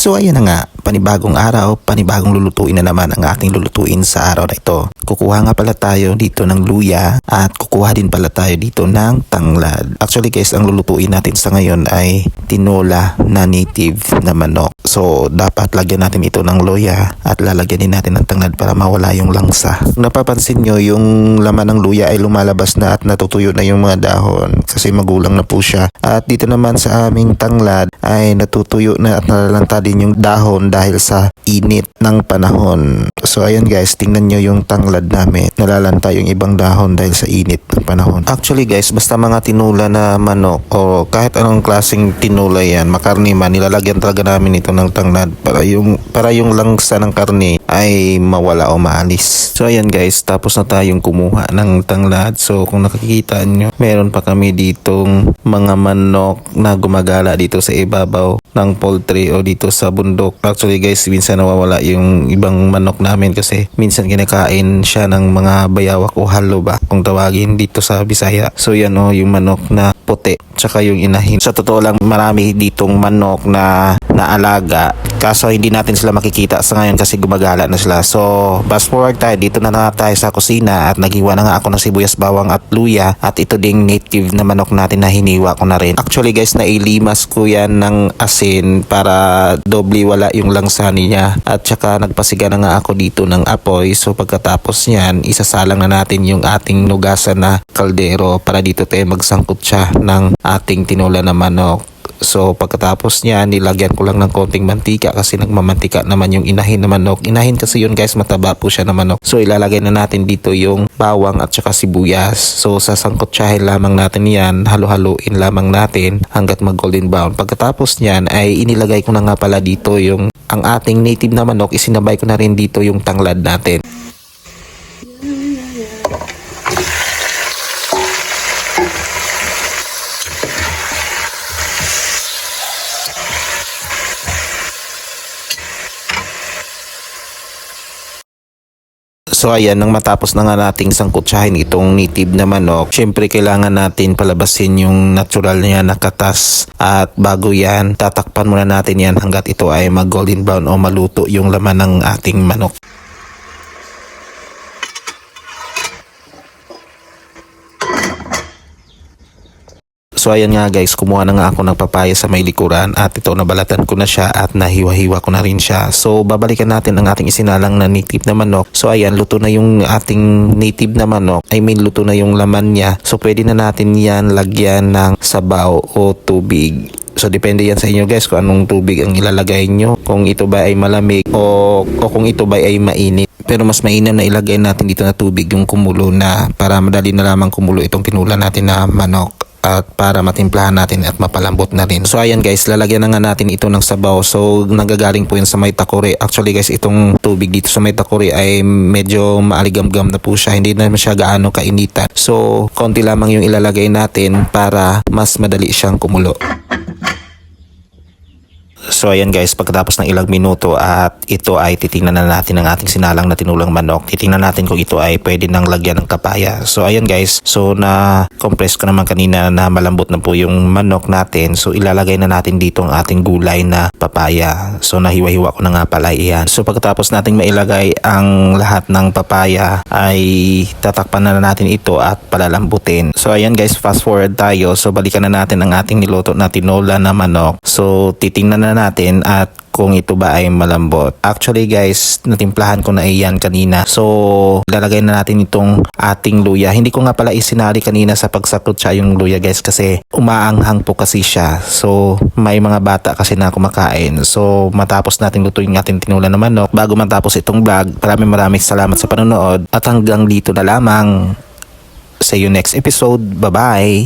So ayan na nga, panibagong araw, panibagong lulutuin na naman ang ating lulutuin sa araw na ito. Kukuha nga pala tayo dito ng luya at kukuha din pala tayo dito ng tanglad. Actually guys, ang lulutuin natin sa ngayon ay tinola na native na manok. So dapat lagyan natin ito ng luya at lalagyan din natin ng tanglad para mawala yung langsa. Kung napapansin nyo, yung laman ng luya ay lumalabas na at natutuyo na yung mga dahon kasi magulang na po siya. At dito naman sa aming tanglad ay natutuyo na at nalalanta din yung dahon dahil sa init ng panahon. So ayan guys, tingnan nyo yung tanglad namin. Nalalanta yung ibang dahon dahil sa init ng panahon. Actually guys, basta mga tinula na manok o kahit anong klaseng tinula yan, makarni man, nilalagyan talaga namin ito ng tanglad para yung langsa ng karne ay mawala o maalis. So ayan guys, tapos na tayong kumuha ng tanglad. So kung nakikita nyo, meron pa kami ditong mga manok na gumagala dito sa ibabaw ng poultry o dito sa bundok. Actually guys, minsan nawawala yung ibang manok namin kasi minsan kinakain siya ng mga bayawak o halo ba kung tawagin dito sa Bisaya. So yan o, yung manok na puti tsaka yung inahin. Sa totoo lang, marami ditong manok na alaga kaso hindi natin sila makikita sa ngayon kasi gumagala na sila. So fast forward tayo, dito na tayo sa kusina at naghiwa na nga ako ng sibuyas, bawang at luya at ito ding native na manok natin na hiniwa ko na rin. Actually guys, nailimas ko yan ng asin para doble wala yung langsa niya at saka nagpasiga na nga ako dito ng apoy. So pagkatapos niyan, isasalang na natin yung ating nugasan na kaldero para dito tayo magsangkot siya ng ating tinola na manok. So pagkatapos niya, nilagyan ko lang ng konting mantika kasi nagmamantika naman yung inahin na manok. Inahin kasi yun guys, mataba po siya na manok. So ilalagay na natin dito yung bawang at saka sibuyas. So sasangkotsahin lamang natin yan, halo-haluin lamang natin hanggat mag golden brown. Pagkatapos niyan ay inilagay ko na nga pala dito yung ang ating native na manok, isinabay ko na rin dito yung tanglad natin. So ayan, nang matapos na nga nating sangkutsahin itong native na manok, syempre kailangan natin palabasin yung natural niya na katas. At bago yan, tatakpan muna natin yan hanggat ito ay mag golden brown o maluto yung laman ng ating manok. So ayan nga guys, kumuha na nga ako ng papaya sa may likuran at ito nabalatan ko na siya at nahiwa-hiwa ko na rin siya. So babalikan natin ang ating isinalang na native na manok. So ayan, luto na yung ating native na manok. Luto na yung laman niya. So pwede na natin yan lagyan ng sabaw o tubig. So depende yan sa inyo guys kung anong tubig ang ilalagay nyo. Kung ito ba ay malamig o kung ito ba ay mainit. Pero mas mainam na ilagay natin dito na tubig yung kumulo na para madali na lamang kumulo itong tinula natin na manok. At para matimplahan natin at mapalambot na rin. So ayan guys, lalagyan na nga natin ito ng sabaw. So nagagaling po yan sa may takore. Actually guys, itong tubig dito sa may takore ay medyo maaligam-gam na po siya. Hindi na siya gaano kainitan. So konti lamang yung ilalagay natin para mas madali siyang kumulo. So ayan guys, pagkatapos ng ilang minuto at ito ay titingnan na natin ang ating sinalang na tinulang manok. Titingnan natin kung ito ay pwede nang lagyan ng kapaya. So ayan guys, so na compress ko naman kanina na malambot na po yung manok natin. So ilalagay na natin dito ang ating gulay na papaya. So nahiwa-hiwa ko na nga pala iyan. So pagkatapos nating mailagay ang lahat ng papaya ay tatakpan na natin ito at palalambutin. So ayan guys, fast forward tayo. So balikan na natin ang ating niluto na tinola na manok. So titingnan na natin at kung ito ba ay malambot. Actually guys, natimplahan ko na iyan kanina. So lalagay na natin itong ating luya. Hindi ko nga pala isinali kanina sa pagsakot siya yung luya guys kasi umaanghang po kasi siya. So may mga bata kasi na kumakain. So matapos natin lutuin ng ating tinula na manok, bago matapos itong vlog, maraming salamat sa panonood at hanggang dito na lamang. See you next episode. Bye bye!